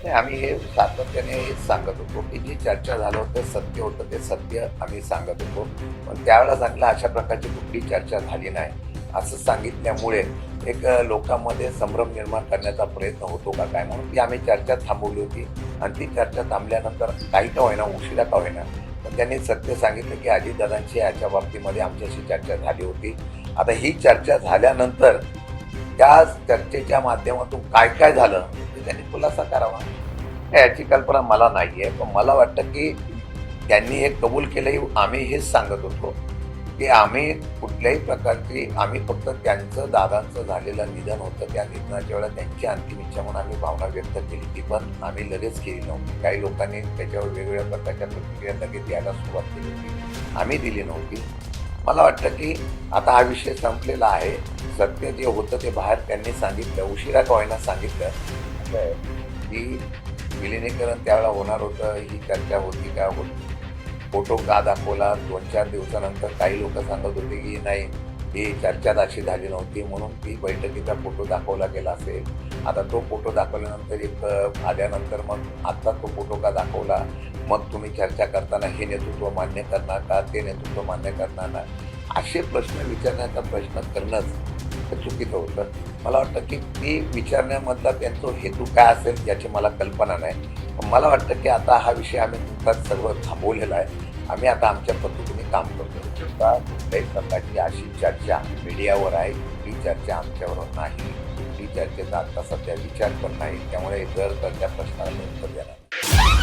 नाही, आम्ही हे सातत्याने हेच सांगत होतो, की जी चर्चा झालं होतं, सत्य होतं, ते सत्य आम्ही सांगत होतो. पण त्यावेळेला सांगितलं अशा प्रकारची कुठलीही चर्चा झाली नाही. असं सांगितल्यामुळे एक लोकांमध्ये संभ्रम निर्माण करण्याचा प्रयत्न होतो का काय म्हणून ती आम्ही चर्चा थांबवली होती. आणि ती चर्चा थांबल्यानंतर काही का होईना, उशिरा का होईना, पण त्यांनी सत्य सांगितलं, की अजितदादांची याच्या बाबतीमध्ये आमच्याशी चर्चा झाली होती. आता ही चर्चा झाल्यानंतर त्या चर्चेच्या माध्यमातून काय काय झालं ते त्यांनी खुलासा करावा. याची कल्पना मला नाहीये. पण मला वाटतं, की त्यांनी हे कबूल केलंही आम्ही हेच सांगत होतो, की आम्ही कुठल्याही प्रकारची आम्ही फक्त त्यांचं दादांचं झालेलं निधन होतं. त्या निधनाच्या वेळेला त्यांची अंतिम इच्छा म्हणून आम्ही भावना व्यक्त केली. ती पण आम्ही लगेच केली नव्हती. काही लोकांनी त्याच्यावर वेगवेगळ्या प्रकारच्या प्रतिक्रिया लगेच द्यायला सुरुवात केली होती. आम्ही दिली नव्हती. मला वाटतं, की आता हा विषय संपलेला आहे. सत्य जे होतं ते बाहेर त्यांनी सांगितलं. उशिरा का होईना सांगितलं. असं आहे, की विलिनीकरण त्यावेळेला होणार होतं, ही चर्चा होती का होती. फोटो का दाखवला 2-4 दिवसानंतर काही लोक सांगत होते, की नाही ही चर्चाच अशी झाली नव्हती म्हणून ती बैठकीचा फोटो दाखवला गेला असेल. आता तो फोटो दाखवल्यानंतर एक आल्यानंतर मग आत्ता तो फोटो का दाखवला? मग तुम्ही चर्चा करताना हे नेतृत्व मान्य करणार का? ते नेतृत्व मान्य करणार ना? असे प्रश्न विचारण्याचा प्रश्न करणंच चुकीचं होतं. मला वाटतं, की ती विचारण्यामधला त्यांचा हेतू काय असेल याची मला कल्पना नाही. पण मला वाटतं, की आता हा विषय आम्ही नुकताच सर्व थांबवलेला आहे. आम्ही आता आमच्या पद्धतीने काम करतो. आता कुठल्याही प्रकारची अशी चर्चा मीडियावर आहे, ही चर्चा आमच्याबरोबर नाही. ही चर्चेचा आता सध्या विचार पण नाही. त्यामुळे जर तर त्या प्रश्नाला मी उत्तर देणार नाही.